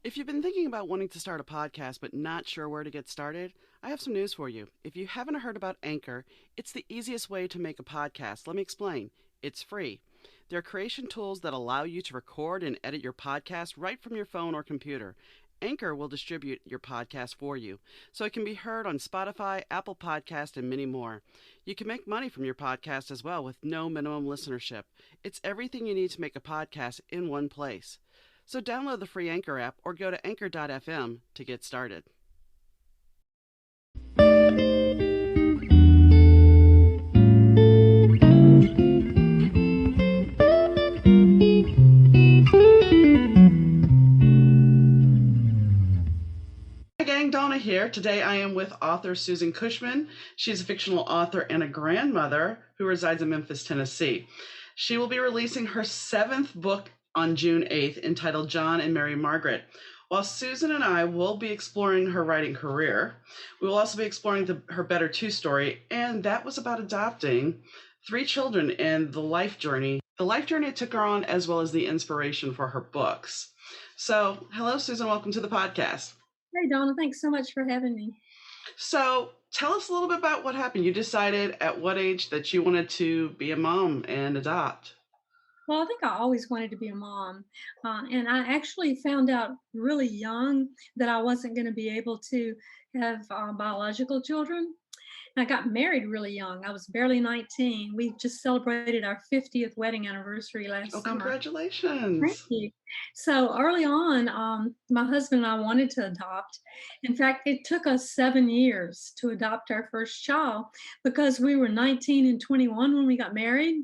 If you've been thinking about wanting to start a podcast but not sure where to get started, I have some news for you. If you haven't heard about Anchor, it's the easiest way to make a podcast. Let me explain. It's free. There are creation tools that allow you to record and edit your podcast right from your phone or computer. Anchor will distribute your podcast for you, so it can be heard on Spotify, Apple Podcast, and many more. You can make money from your podcast as well with no minimum listenership. It's everything you need to make a podcast in one place. So download the free Anchor app or go to anchor.fm to get started. Hi gang, Donna here. Today I am with author Susan Cushman. She's a fictional author and a grandmother who resides in Memphis, Tennessee. She will be releasing her 7th book on June 8th, entitled John and Mary Margret. While Susan and I will be exploring her writing career, we will also be exploring her Better Two story, and that was about adopting 3 children and the life journey it took her on, as well as the inspiration for her books. So, hello, Susan. Welcome to the podcast. Hey, Donna. Thanks so much for having me. So, tell us a little bit about what happened. You decided at what age that you wanted to be a mom and adopt? Well, I think I always wanted to be a mom. And I actually found out really young that I wasn't going to be able to have biological children. I got married really young. I was barely 19. We just celebrated our 50th wedding anniversary last Oh, summer. Thank congratulations. you. So early on, my husband and I wanted to adopt. In fact, it took us 7 years to adopt our first child because we were 19 and 21 when we got married,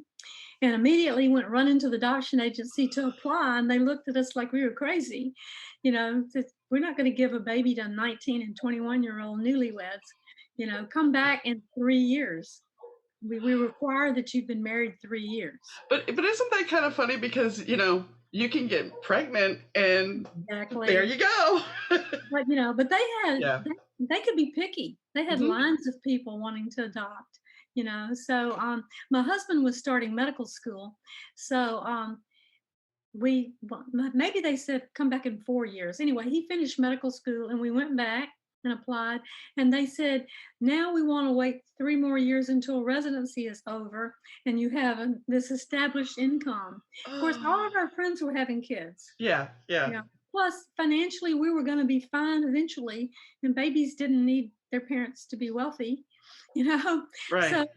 and immediately went running to the adoption agency to apply, and they looked at us like we were crazy. We're not going to give a baby to 19 and 21-year-old newlyweds. Come back in 3 years. We require that you've been married 3 years. But isn't that kind of funny because, you can get pregnant and Exactly. there you go. But they had Yeah. they could be picky. They had lines of people wanting to adopt. So my husband was starting medical school, so maybe they said come back in 4 years. Anyway, he finished medical school, and we went back and applied, and they said now we want to wait 3 more years until residency is over, and you have this established income. Of course, all of our friends were having kids. Yeah. Plus, financially, we were going to be fine eventually, and babies didn't need their parents to be wealthy, you know. Right.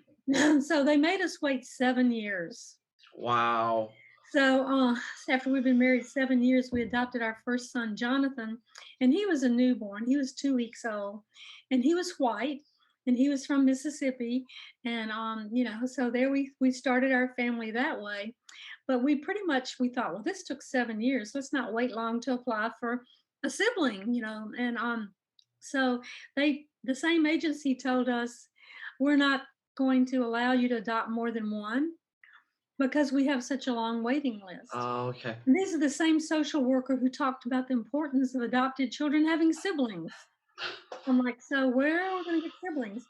So they made us wait 7 years. Wow. So after we've been married 7 years, we adopted our first son, Jonathan, and he was a newborn. He was 2 weeks old, and he was white, and he was from Mississippi, and so there we started our family that way. But we thought, well, this took 7 years. Let's not wait long to apply for a sibling, and so the same agency told us we're not going to allow you to adopt more than one because we have such a long waiting list. Oh, okay. And these are the same social worker who talked about the importance of adopted children having siblings. I'm like, so where are we going to get siblings?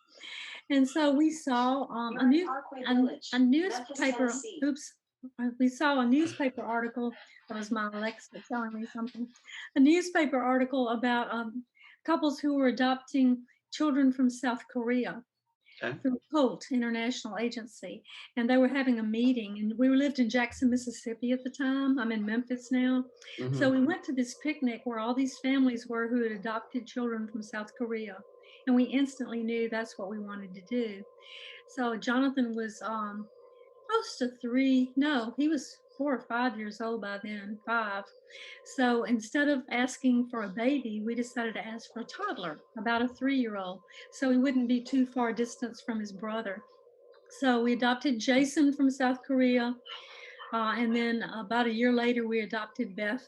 And so we saw a newspaper. Oops. We saw a newspaper article. That was my Alexa telling me something. A newspaper article about couples who were adopting children from South Korea. Okay. Through Holt International Agency, and they were having a meeting, and we lived in Jackson, Mississippi at the time. I'm in Memphis now. Mm-hmm. So we went to this picnic where all these families were who had adopted children from South Korea, and we instantly knew that's what we wanted to do. So Jonathan was close to 3. No, he was 4 or 5 years old by then, 5. So instead of asking for a baby, we decided to ask for a toddler, about a 3-year-old, so he wouldn't be too far distance from his brother. So we adopted Jason from South Korea, and then about a year later, we adopted Beth,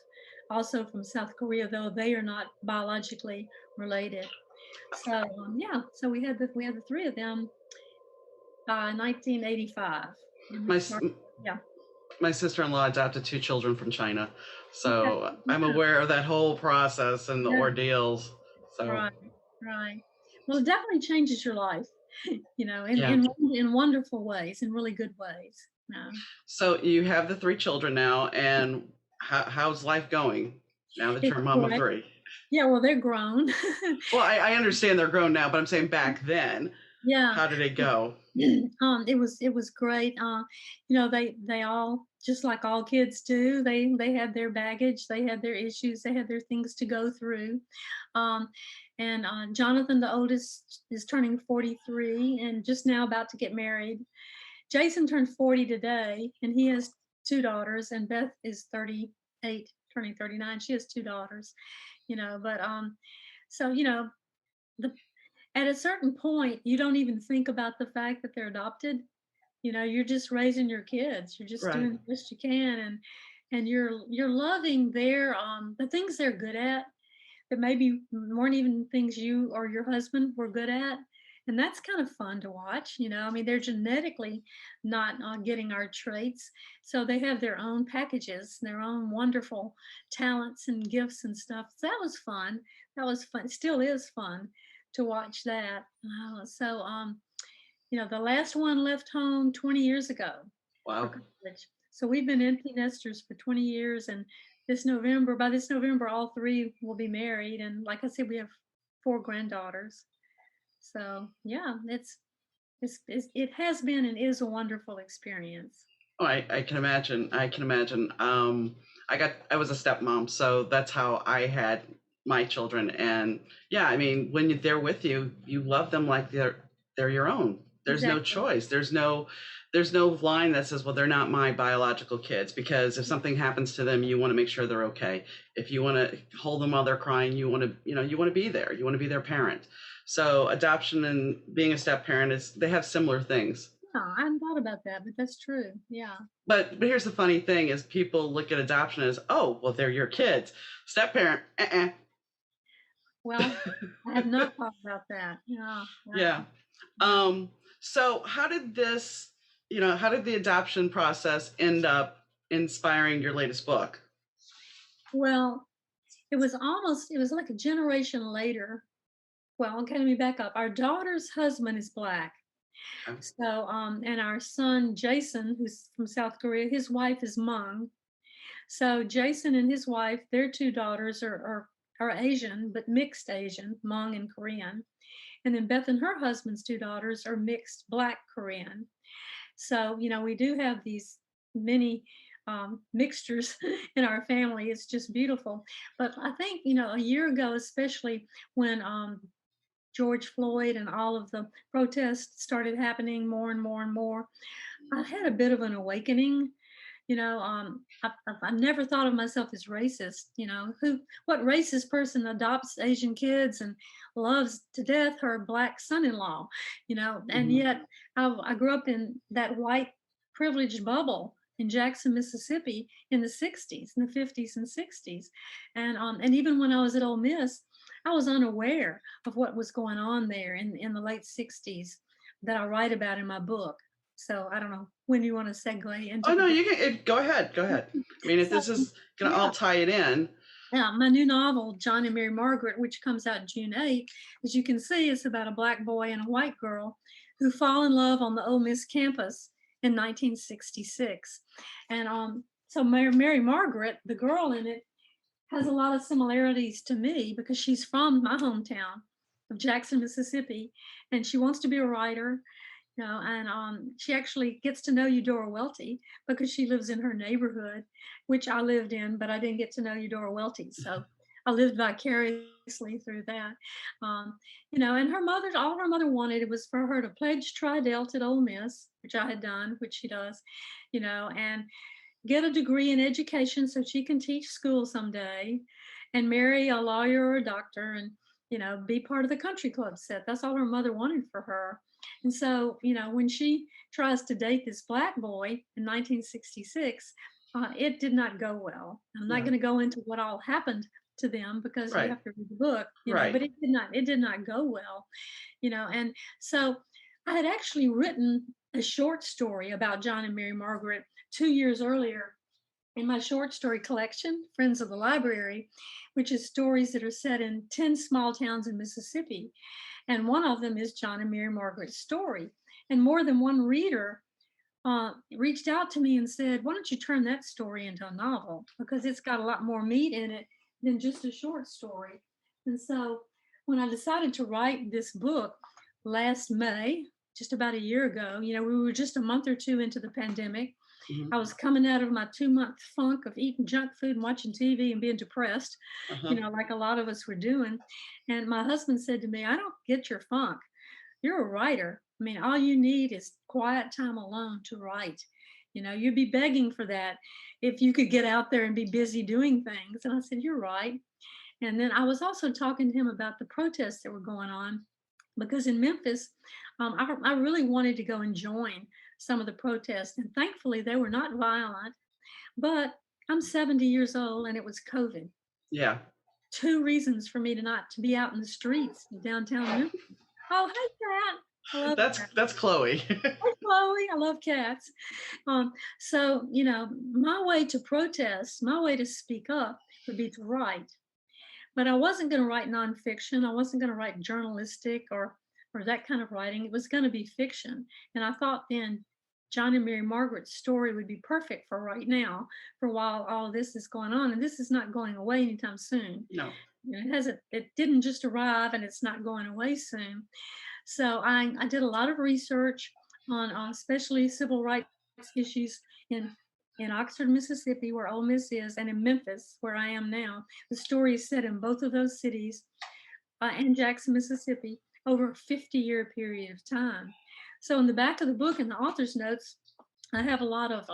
also from South Korea, though they are not biologically related. So so we had the 3 of them by 1985. My sister-in-law adopted 2 children from China, so I'm aware of that whole process and the ordeals. So right. Well, it definitely changes your life, in wonderful ways, in really good ways. So you have the 3 children now, and how's life going? Now that It's you're a mom of great. three. Yeah, well, they're grown. Well, I understand they're grown now, but I'm saying back then, Yeah. how did it go? It was great. They all, just like all kids do, they had their baggage, they had their issues, they had their things to go through. Um, and Jonathan, the oldest, is turning 43 and just now about to get married. Jason turned 40 today, and he has two daughters, and Beth is 38, turning 39. She has two daughters, but so the at a certain point, you don't even think about the fact that they're adopted. You're just raising your kids. You're just Right. doing the best you can, and you're loving the things they're good at that maybe weren't even things you or your husband were good at. And that's kind of fun to watch. I mean, they're genetically not getting our traits. So they have their own packages, their own wonderful talents and gifts and stuff. So that was fun. That was fun. Still is fun to watch that. The last one left home 20 years ago for Wow. college. So we've been empty nesters for 20 years, and by this November, all three will be married. And like I said, we have four granddaughters. So yeah, it has been and is a wonderful experience. Oh, I can imagine. I can imagine. I was a stepmom, so that's how I had my children. And yeah, I mean, when they're with you, you love them like they're your own. There's no Exactly. choice. There's no line that says, well, they're not my biological kids, because if something happens to them, you want to make sure they're okay. If you want to hold them while they're crying, you want to be there. You want to be their parent. So adoption and being a step parent they have similar things. Yeah, I hadn't thought about that, but that's true. Yeah. But here's the funny thing is people look at adoption as, oh, well, they're your kids. Step parent, Well, I have not thought about that. Yeah. yeah. So how did the adoption process end up inspiring your latest book? Well, it was like a generation later. Well, okay, let me back up. Our daughter's husband is Black. Okay. So, and our son Jason, who's from South Korea, his wife is Hmong. So Jason and his wife, their two daughters are Asian, but mixed Asian, Hmong and Korean. And then Beth and her husband's two daughters are mixed Black Korean. So, we do have these many mixtures in our family. It's just beautiful. But I think, a year ago, especially when George Floyd and all of the protests started happening more and more and more, I had a bit of an awakening. I've never thought of myself as racist. What racist person adopts Asian kids and loves to death her Black son-in-law? And Mhm. yet I grew up in that white privileged bubble in Jackson, Mississippi in the 60s, in the 50s and 60s. And even when I was at Ole Miss, I was unaware of what was going on there in the late 60s that I write about in my book. So I don't know when you want to segue into Oh the no, book. you can go ahead. Go ahead. I mean, if So this is gonna yeah, all tie it in. my new novel, John and Mary Margret, which comes out June 8th, as you can see, it's about a Black boy and a white girl who fall in love on the Ole Miss campus in 1966. And so Mary Margaret, the girl in it, has a lot of similarities to me because she's from my hometown of Jackson, Mississippi, and she wants to be a writer. And she actually gets to know Eudora Welty because she lives in her neighborhood, which I lived in, but I didn't get to know Eudora Welty. So I lived vicariously through that. And all her mother wanted was for her to pledge Tri-Delt at Ole Miss, which I had done, which she does, and get a degree in education so she can teach school someday and marry a lawyer or a doctor and be part of the country club set. That's all her mother wanted for her. And so when she tries to date this Black boy in 1966, it did not go well. I'm not Yeah. going to go into what all happened to them because you Right. have to read the book, Right. but it did not go well. And so I had actually written a short story about John and Mary Margret 2 years earlier in my short story collection, Friends of the Library, which is stories that are set in 10 small towns in Mississippi. And one of them is John and Mary Margret's story. And more than one reader reached out to me and said, why don't you turn that story into a novel? Because it's got a lot more meat in it than just a short story. And so when I decided to write this book last May, just about a year ago, we were just a month or two into the pandemic. Hmm. I was coming out of my 2 month funk of eating junk food and watching TV and being depressed, Uh-huh. like a lot of us were doing. And my husband said to me, I don't get your funk. You're a writer. I mean, all you need is quiet time alone to write. You'd be begging for that if you could get out there and be busy doing things. And I said, You're right. And then I was also talking to him about the protests that were going on because in Memphis, I really wanted to go and join some of the protests. And thankfully, they were not violent. But I'm 70 years old and it was COVID. Yeah. Two reasons for me to not to be out in the streets of downtown Memphis. Oh, hey, Cat. I love cats. That's Chloe. Hey, Chloe. I love cats. So, my way to protest, my way to speak up would be to write. But I wasn't going to write nonfiction. I wasn't going to write journalistic or that kind of writing. It was going to be fiction. And I thought then John and Mary Margret's story would be perfect for right now, for while all this is going on. And this is not going away anytime soon. No. It didn't just arrive and it's not going away soon. So I did a lot of research on especially civil rights issues in Oxford, Mississippi, where Ole Miss is, and in Memphis, where I am now. The story is set in both of those cities and Jackson, Mississippi, over a 50-year period of time. So in the back of the book, in the author's notes, I have a lot of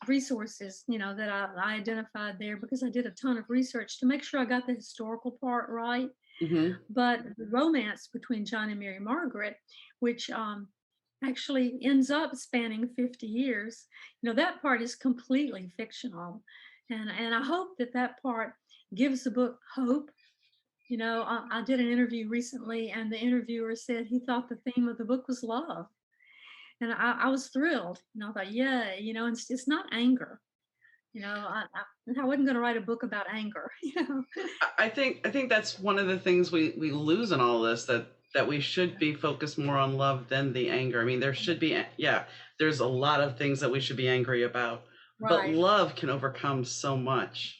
resources, that I identified there because I did a ton of research to make sure I got the historical part right. Hmm. But the romance between John and Mary Margaret, which actually ends up spanning 50 years, that part is completely fictional. And I hope that part gives the book hope. I did an interview recently, and the interviewer said he thought the theme of the book was love. And I was thrilled. I thought, yay, and it's not anger. I wasn't going to write a book about anger. I think that's one of the things we lose in all this, that we should be focused more on love than the anger. I mean, there should be, yeah, there's a lot of things that we should be angry about, but Right. love can overcome so much.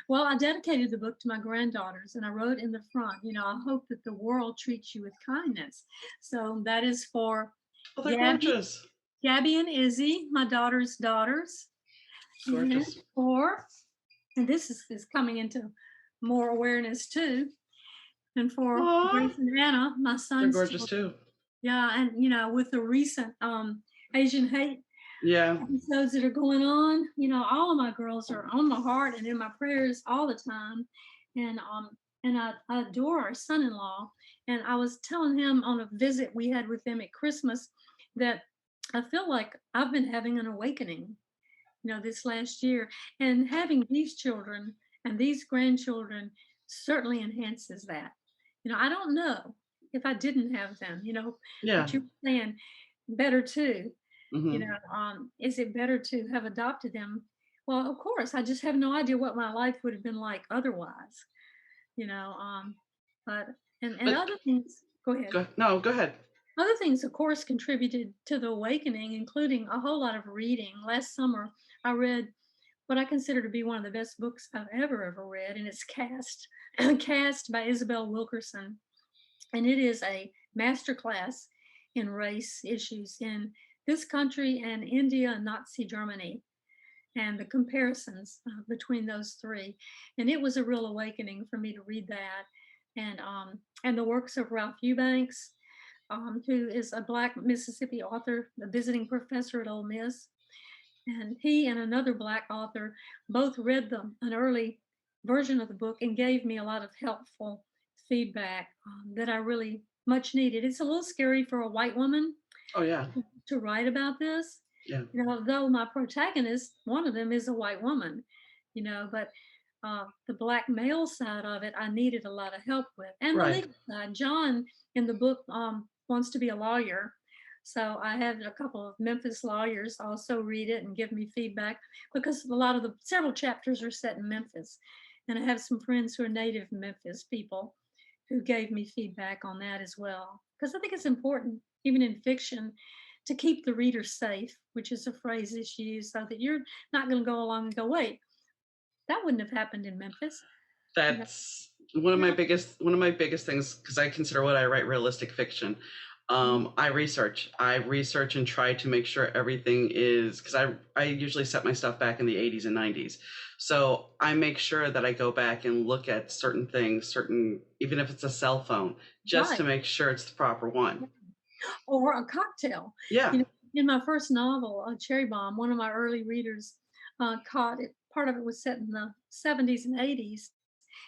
Well, I dedicated the book to my granddaughters, and I wrote in the front, I hope that the world treats you with kindness. So that is for Oh, they're Gabby, gorgeous. Gabby and Izzy, my daughter's daughters. And Gorgeous. and this is coming into more awareness too. And for Aw, Grace and Anna, my they're son's gorgeous children. too. Yeah, and with the recent Asian hate Yeah. episodes that are going on, all of my girls are on my heart and in my prayers all the time. And I adore our son-in-law. And I was telling him on a visit we had with them at Christmas that I feel like I've been having an awakening, this last year. And having these children and these grandchildren certainly enhances that. I don't know if I didn't have them, Yeah. but you're saying better too. Hmm. Is it better to have adopted them? Well, of course, I just have no idea what my life would have been like otherwise, you know. But and But other things. Go ahead. go ahead. Other things, of course, contributed to the awakening, including a whole lot of reading. Last summer, I read what I consider to be one of the best books I've ever read, and it's Cast, Cast by Isabel Wilkerson, and it is a masterclass in race issues in this country and India and Nazi Germany, and the comparisons between those three. And it was a real awakening for me to read that, and the works of Ralph Eubanks, who is a Black Mississippi author, a visiting professor at Ole Miss. And he and another Black author both read an early version of the book and gave me a lot of helpful feedback that I really much needed. It's a little scary for a white woman Oh yeah. to write about this. Yeah. Though my protagonist, one of them is a white woman, but the Black male side of it, I needed a lot of help with. And the Right. legal side, John in the book wants to be a lawyer. So I had a couple of Memphis lawyers also read it and give me feedback because a lot of the several chapters are set in Memphis. And I have some friends who are native Memphis people who gave me feedback on that as well. Because I think it's important, even in fiction, to keep the reader safe, which is a phrase that's used so that you're not going to go along and go, wait, That wouldn't have happened in Memphis. You know, That's one of my yeah. biggest things, because I consider what I write realistic fiction. Mhm. I research and try to make sure everything is, because I usually set my stuff back in the 80s and 90s. So I make sure that I go back and look at certain things, certain, even if it's a cell phone, just to Right. make sure it's the proper one. Or a cocktail. Yeah. You know, in my first novel, Cherry Bomb, one of my early readers caught it. Part of it was set in the 70s and 80s.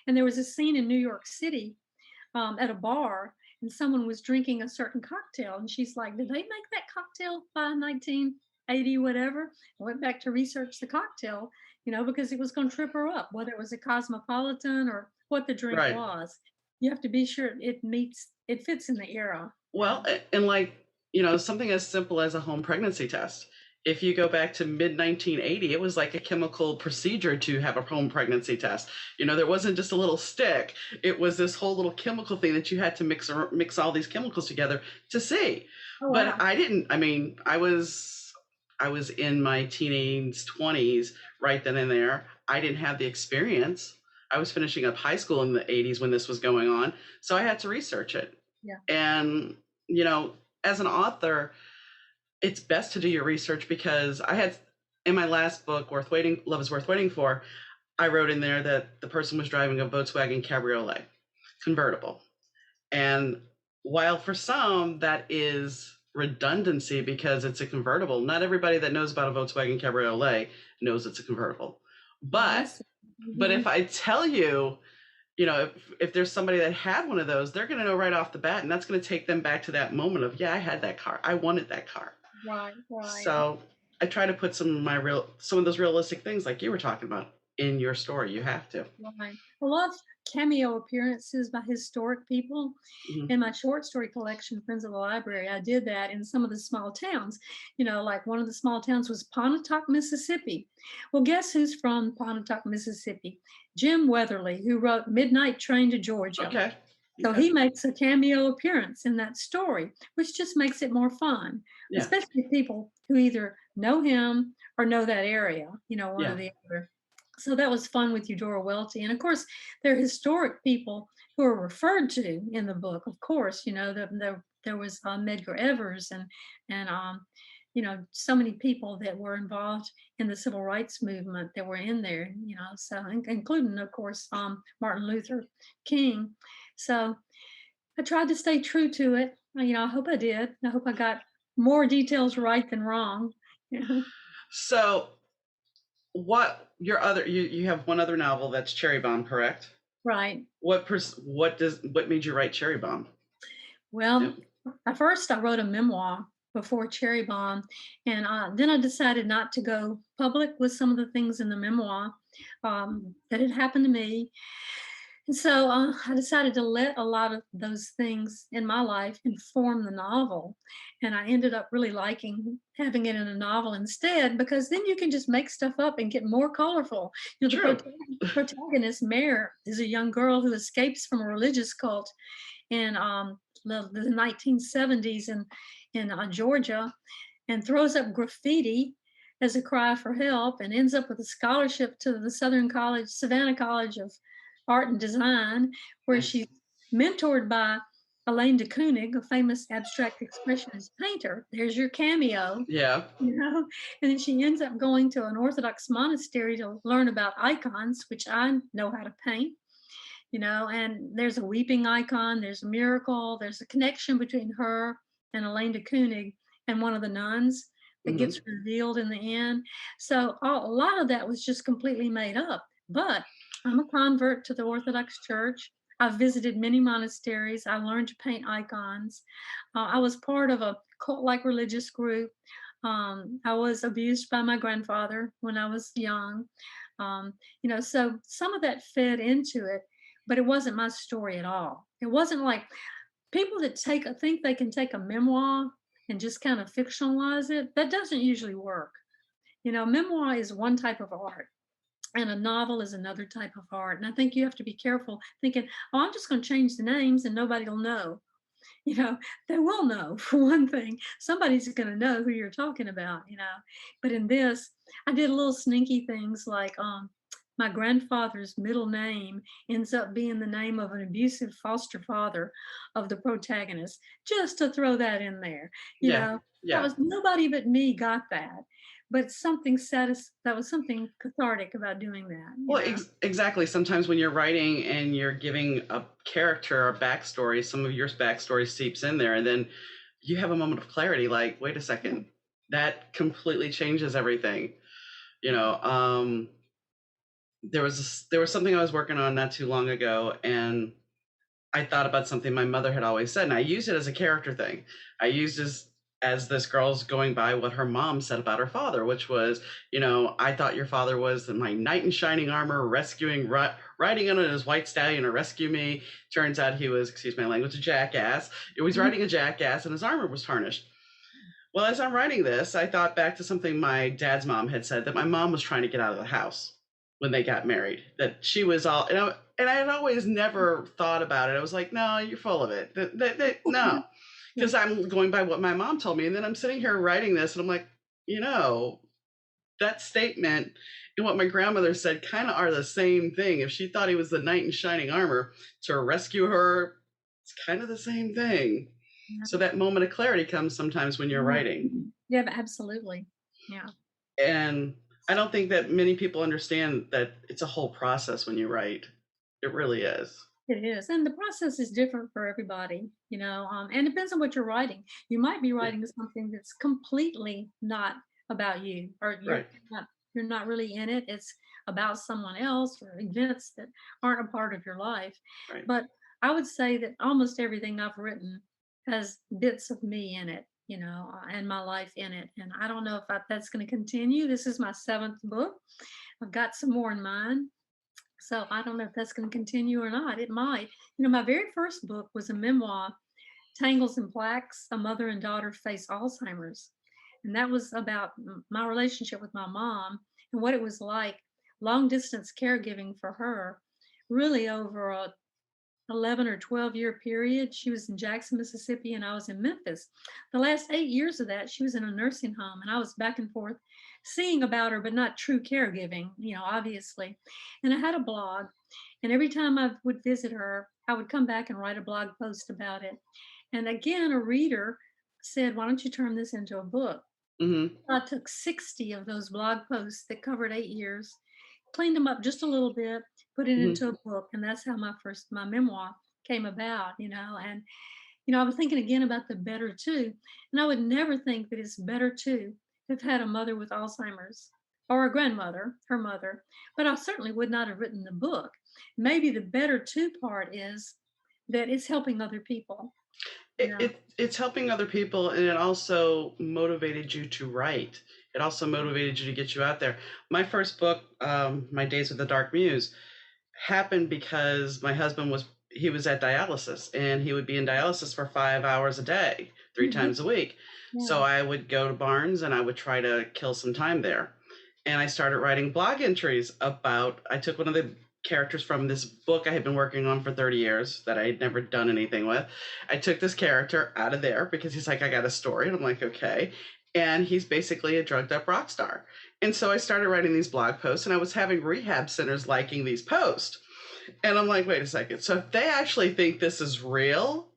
And there was a scene in New York City at a bar, and someone was drinking a certain cocktail. And she's like, did they make that cocktail by 1980, whatever? I went back to research the cocktail, because it was going to trip her up, whether it was a cosmopolitan or what the drink Right. was. You have to be sure it fits in the era. Well, and like, something as simple as a home pregnancy test. If you go back to mid 1980, it was like a chemical procedure to have a home pregnancy test. There wasn't just a little stick. It was this whole little chemical thing that you had to mix all these chemicals together to see. Oh, But wow. I didn't, I mean, I was in my teenage 20s right then and there. I didn't have the experience. I was finishing up high school in the 80s when this was going on, so I had to research it. Yeah. And, you know, as an author, it's best to do your research, because I had, in my last book, Love is Worth Waiting For, I wrote in there that the person was driving a Volkswagen Cabriolet convertible. And while for some that is redundancy because it's a convertible, not everybody that knows about a Volkswagen Cabriolet knows it's a convertible. Oh, I But see. but Mhm. if I tell you, if there's somebody that had one of those, they're going to know right off the bat, and that's going to take them back to that moment of, yeah, I had that car. I wanted that car. Right, right. So I try to put some of those realistic things like you were talking about in your story. You have to. Right. I love cameo appearances by historic people. Mhm. In my short story collection, Friends of the Library, I did that in some of the small towns. Like one of the small towns was Pontotoc, Mississippi. Well, guess who's from Pontotoc, Mississippi? Jim Weatherly, who wrote Midnight Train to Georgia. Okay. So Okay. he makes a cameo appearance in that story, which just makes it more fun, Yeah. especially people who either know him or know that area, one or Yeah. the other. So that was fun with Eudora Welty. And of course, there are historic people who are referred to in the book. Of course, there was Medgar Evers and so many people that were involved in the civil rights movement that were in there, so including, of course, Martin Luther King. So I tried to stay true to it. I hope I did. I hope I got more details right than wrong. Yeah. So you have one other novel that's Cherry Bomb, correct? Right. What made you write Cherry Bomb? Yeah. Well, at first I wrote a memoir before Cherry Bomb, and then I decided not to go public with some of the things in the memoir that had happened to me. And so I decided to let a lot of those things in my life inform the novel. And I ended up really liking having it in a novel instead, because then you can just make stuff up and get more colorful. The True. protagonist, Mare, is a young girl who escapes from a religious cult in the 1970s in Georgia, and throws up graffiti as a cry for help, and ends up with a scholarship to the Savannah College of Art and Design, where Nice. she's mentored by Elaine de Kooning, a famous abstract expressionist painter. There's your cameo, Yeah. you know. And then she ends up going to an Orthodox monastery to learn about icons, which I know how to paint. And there's a weeping icon, there's a miracle, there's a connection between her and Elaine de Kooning and one of the nuns that Hmm. gets revealed in the end. So a lot of that was just completely made up. But I'm a convert to the Orthodox Church. I've visited many monasteries. I learned to paint icons. I was part of a cult like religious group. I was abused by my grandfather when I was young. So some of that fed into it, but it wasn't my story at all. It wasn't like people that think they can take a memoir and just kind of fictionalize it. That doesn't usually work. Memoir is one type of art, and a novel is another type of art. And I think you have to be careful thinking, oh, I'm just going to change the names and nobody will know. You know, they will know for one thing. Somebody's going to know who you're talking about. But in this, I did little sneaky things like my grandfather's middle name ends up being the name of an abusive foster father of the protagonist, just to throw that in there. You Yeah. know, that Yeah. was nobody but me got that. But something that was something cathartic about doing that, you Well, know. exactly. Sometimes when you're writing and you're giving a character a backstory, some of your backstory seeps in there, and then you have a moment of clarity. Like, wait a second, that completely changes everything. You know, there was something I was working on not too long ago, and I thought about something my mother had always said, and I used it as a character thing. I used as this girl's going by what her mom said about her father, which was, I thought your father was my knight in shining armor, riding on his white stallion to rescue me. Turns out he was, excuse my language, a jackass. He was riding a jackass, and his armor was tarnished. Well, as I'm writing this, I thought back to something my dad's mom had said, that my mom was trying to get out of the house when they got married. That she was all, and I had always never thought about it. I was like, no, you're full of it. No, because I'm going by what my mom told me. And then I'm sitting here writing this, and I'm like, that statement and what my grandmother said kind of are the same thing. If she thought he was the knight in shining armor to rescue her, it's kind of the same thing. So that moment of clarity comes sometimes when you're writing. Yeah, absolutely. Yeah. And I don't think that many people understand that it's a whole process when you write. It really is. It is. And the process is different for everybody, and it depends on what you're writing. You might be Yeah. writing something that's completely not about you, or Right. you're not really in it. It's about someone else or events that aren't a part of your life. Right. But I would say that almost everything I've written has bits of me in it, and my life in it. And I don't know if that's going to continue. This is my seventh book. I've got some more in mind. So I don't know if that's going to continue or not. It might. My very first book was a memoir, Tangles and Plaques, A Mother and Daughter Face Alzheimer's. And that was about my relationship with my mom and what it was like long distance caregiving for her, really over a 11 or 12-year period. She was in Jackson, Mississippi, and I was in Memphis. The last 8 years of that, she was in a nursing home, and I was back and forth seeing about her, but not true caregiving, obviously. And I had a blog, and every time I would visit her, I would come back and write a blog post about it. And again, a reader said, "Why don't you turn this into a book?" Mm-hmm. I took 60 of those blog posts that covered 8 years, cleaned them up just a little bit, put it Mm-hmm. into a book, and that's how my memoir came about. And I was thinking again about the better two, and I would never think that it's better to have had a mother with Alzheimer's or a grandmother, her mother, but I certainly would not have written the book. Maybe the better two part is that it's helping other people. You know, It's helping other people, and it also motivated you to write. It also motivated you to get you out there. My first book, My Days with the Dark Muse, happened because my husband was at dialysis, and he would be in dialysis for 5 hours a day, three Mhm. times a week. So Yeah. I would go to Barnes and I would try to kill some time there. And I started writing blog entries about, I took one of the characters from this book I had been working on for 30 years that I had never done anything with. I took this character out of there because he's like, I got a story. And I'm like, okay. And he's basically a drugged up rock star. And so I started writing these blog posts, and I was having rehab centers liking these posts. And I'm like, wait a second. So if they actually think this is real,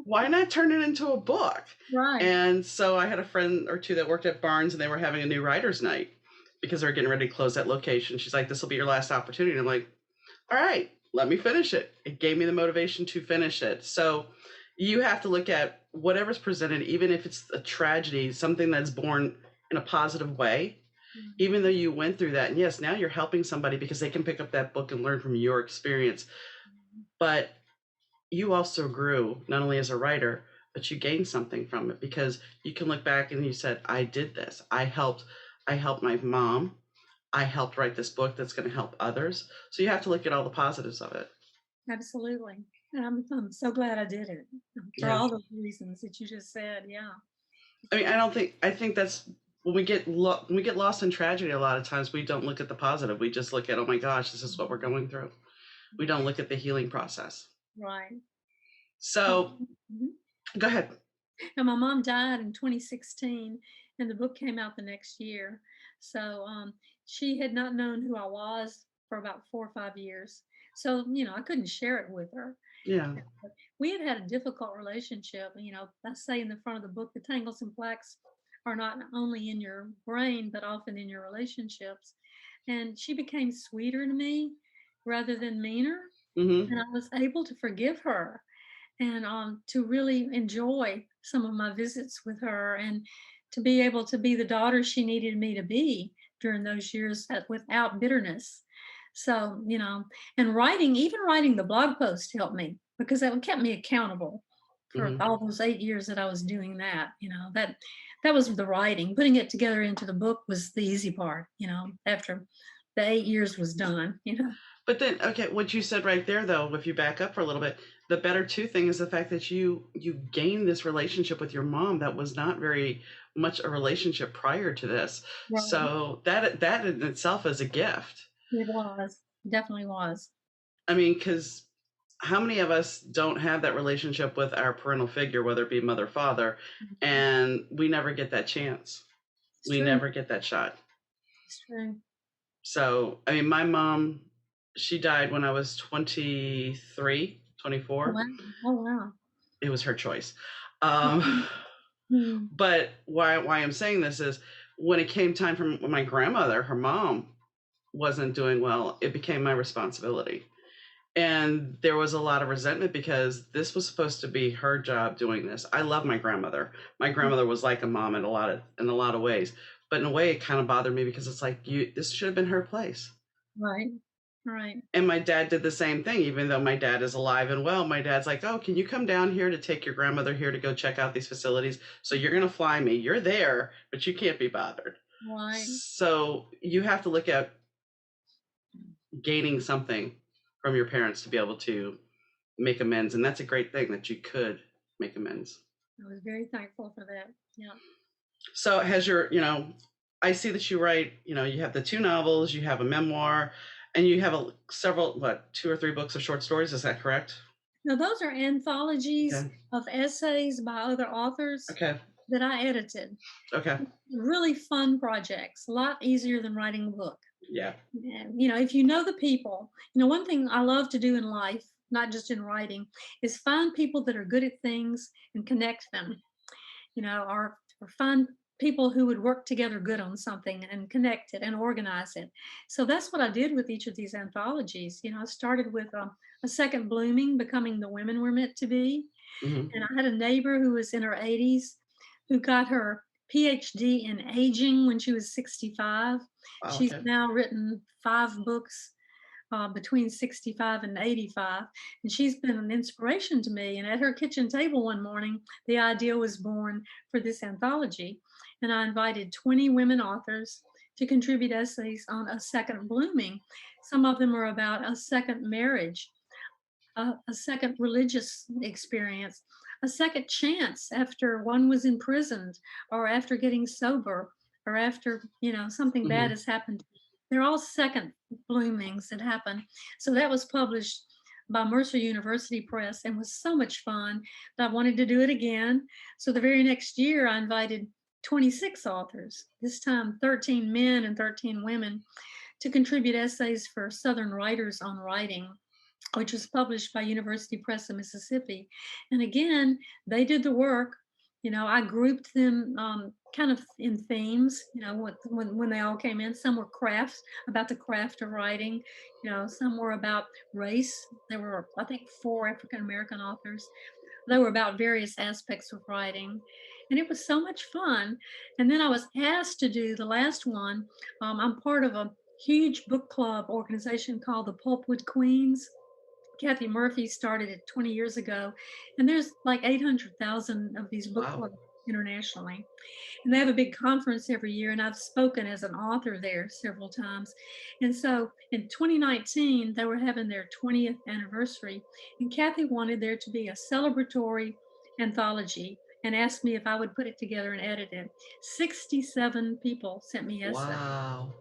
why not turn it into a book? Right. And so I had a friend or two that worked at Barnes, and they were having a new writer's night because they were getting ready to close that location. She's like, this will be your last opportunity. I'm like, all right, let me finish it. It gave me the motivation to finish it. So you have to look at whatever's presented, even if it's a tragedy, something that's born in a positive way, even though you went through that. And yes, now you're helping somebody because they can pick up that book and learn from your experience. But you also grew not only as a writer, but you gained something from it because you can look back and you said, I did this. I helped my mom. I helped write this book that's going to help others. So you have to look at all the positives of it. Absolutely. And I'm so glad I did it for Yeah. all those reasons that you just said. Yeah. I mean, I think that's when we get lost in tragedy. A lot of times we don't look at the positive. We just look at, oh my gosh, this is what we're going through. We don't look at the healing process. Right. So Mhm. go ahead. And my mom died in 2016, and the book came out the next year. So she had not known who I was for about 4 or 5 years. So, I couldn't share it with her. Yeah. But we had had a difficult relationship. I say in the front of the book, the tangles and plaques are not only in your brain, but often in your relationships. And she became sweeter to me rather than meaner. Hmm. And I was able to forgive her and to really enjoy some of my visits with her and to be able to be the daughter she needed me to be during those years without bitterness. So, and even writing the blog post helped me because that kept me accountable for Hmm. all those 8 years that I was doing that. That was the writing. Putting it together into the book was the easy part, after the 8 years was done. But then, okay, what you said right there, though, if you back up for a little bit, the better two thing is the fact that you gained this relationship with your mom that was not very much a relationship prior to this. Right. So that in itself is a gift. It was. Definitely was. I mean, because how many of us don't have that relationship with our parental figure, whether it be mother, father, Mhm. and we never get that chance. It's We true. never get that shot. It's true. So, I mean, my mom, she died when I was 23, Oh, 24. wow. Oh, wow. It was her choice. Um, Mhm. but why I'm saying this is when it came time for my grandmother, her mom wasn't doing well, it became my responsibility. And there was a lot of resentment because this was supposed to be her job doing this. I love my grandmother. My grandmother was like a mom in a lot of ways. But in a way it kind of bothered me because it's like this should have been her place. Right. Right. And my dad did the same thing, even though my dad is alive and well. My dad's like, "Oh, can you come down here to take your grandmother here to go check out these facilities? So you're going to fly me. You're there, but you can't be bothered." Right. So you have to look at gaining something from your parents to be able to make amends. And that's a great thing that you could make amends. I was very thankful for that. Yeah. So has I see that you write, you have the two novels, you have a memoir, and you have several, what, two or three books of short stories. Is that correct? Now, those are anthologies Okay. of essays by other authors Okay. that I edited. Okay. Really fun projects, a lot easier than writing a book. Yeah. And, if you know the people, one thing I love to do in life, not just in writing, is find people that are good at things and connect them, or find people who would work together good on something and connect it and organize it. So that's what I did with each of these anthologies. I started with a second blooming, becoming the women we're meant to be. Hmm. And I had a neighbor who was in her 80s who got her PhD in aging when she was 65. Wow. She's Okay. now written 5 books between 65 and 85. And she's been an inspiration to me. And at her kitchen table one morning, the idea was born for this anthology. And I invited 20 women authors to contribute essays on a second blooming. Some of them are about a second marriage, a second religious experience, a second chance after one was imprisoned or after getting sober or after, something bad Hmm. has happened. They're all second bloomings that happen. So that was published by Mercer University Press and was so much fun that I wanted to do it again. So the very next year, I invited 26 authors, this time 13 men and 13 women, to contribute essays for Southern Writers on Writing, which was published by University Press of Mississippi. And again, they did the work. I grouped them kind of in themes, when they all came in. Some were crafts, about the craft of writing. Some were about race. There were, I think, 4 African American authors. They were about various aspects of writing. And it was so much fun. And then I was asked to do the last one. I'm part of a huge book club organization called the Pulpwood Queens. Kathy Murphy started it 20 years ago, and there's like 800,000 of these book Wow. clubs internationally. And they have a big conference every year, and I've spoken as an author there several times. And so in 2019, they were having their 20th anniversary, and Kathy wanted there to be a celebratory anthology and asked me if I would put it together and edit it. 67 people sent me essays. Wow.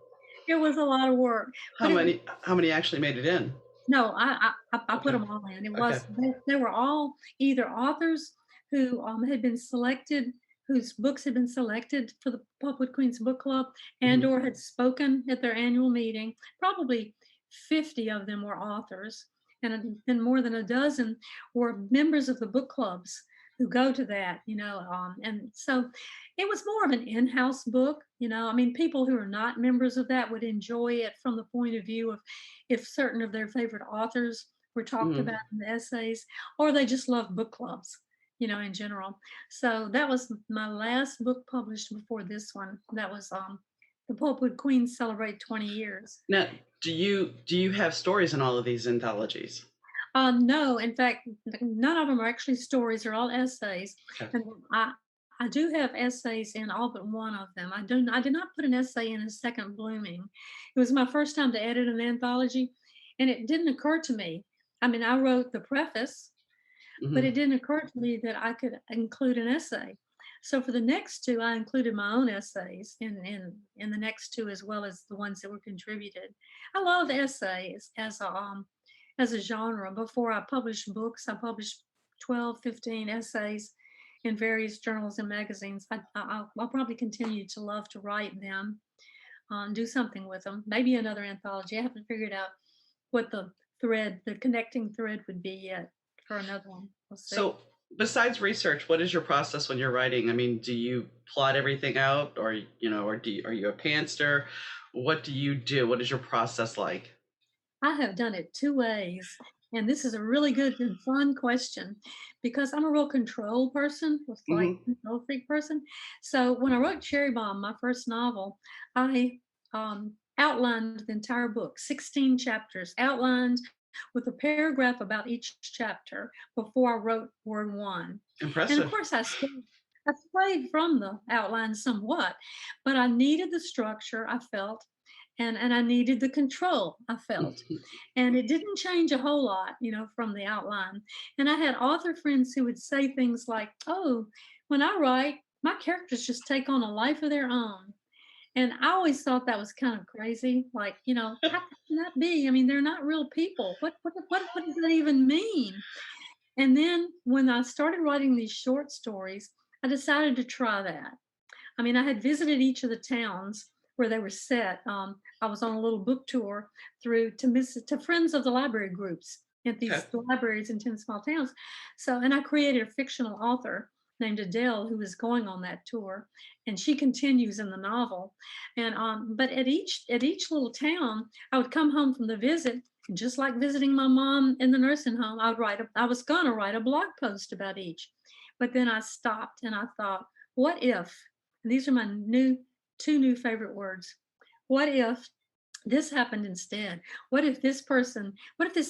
It was a lot of work, How but it was. many? How many actually made it in? No, I put Okay. them all in. It Okay. was they were all either authors who had been selected, whose books had been selected for the Pulpwood Queens Book Club, and Hmm. or had spoken at their annual meeting. Probably 50 of them were authors, and more than a dozen were members of the book clubs who go to that, and so it was more of an in-house book. I mean, people who are not members of that would enjoy it from the point of view of if certain of their favorite authors were talked Mhm. about in the essays, or they just love book clubs, in general. So that was my last book published before this one. That was The Pulpwood Queens Celebrate 20 Years. Now, do you have stories in all of these anthologies? No, in fact, none of them are actually stories. They're all essays, Okay. and I do have essays in all but one of them. I did not put an essay in a Second Blooming. It was my first time to edit an anthology, and it didn't occur to me. I mean, I wrote the preface, but it Hmm. didn't occur to me that I could include an essay. So for the next two, I included my own essays in the next two, as well as the ones that were contributed. I love essays as a genre. Before I published books, I published 12, 15 essays in various journals and magazines. I'll probably continue to love to write them, and do something with them. Maybe another anthology. I haven't figured out what the connecting thread would be yet for another one. We'll see. So, besides research, what is your process when you're writing? I mean, do you plot everything out, or are you a pantser? What do you do? What is your process like? I have done it two ways. And this is a really good and fun question because I'm a real control person, was like Hmm. control freak person. So when I wrote Cherry Bomb, my first novel, I outlined the entire book, 16 chapters, outlined with a paragraph about each chapter before I wrote word one. And of Impressive. course, I strayed from the outline somewhat, but I needed the structure I felt, and I needed the control I felt. And it didn't change a whole lot, from the outline. And I had author friends who would say things like, "Oh, when I write, my characters just take on a life of their own." And I always thought that was kind of crazy. Like, how can that be? I mean, they're not real people. What does that even mean? And then when I started writing these short stories, I decided to try that. I mean, I had visited each of the towns where they were set. I was on a little book tour through to friends of the library groups at Okay. these libraries in 10 small towns. So, and I created a fictional author named Adele who was going on that tour, and she continues in the novel. And but at each little town, I would come home from the visit, and just like visiting my mom in the nursing home, I was gonna write a blog post about each, but then I stopped and I thought, what if? And these are my two new favorite words. What if this happened instead? What if this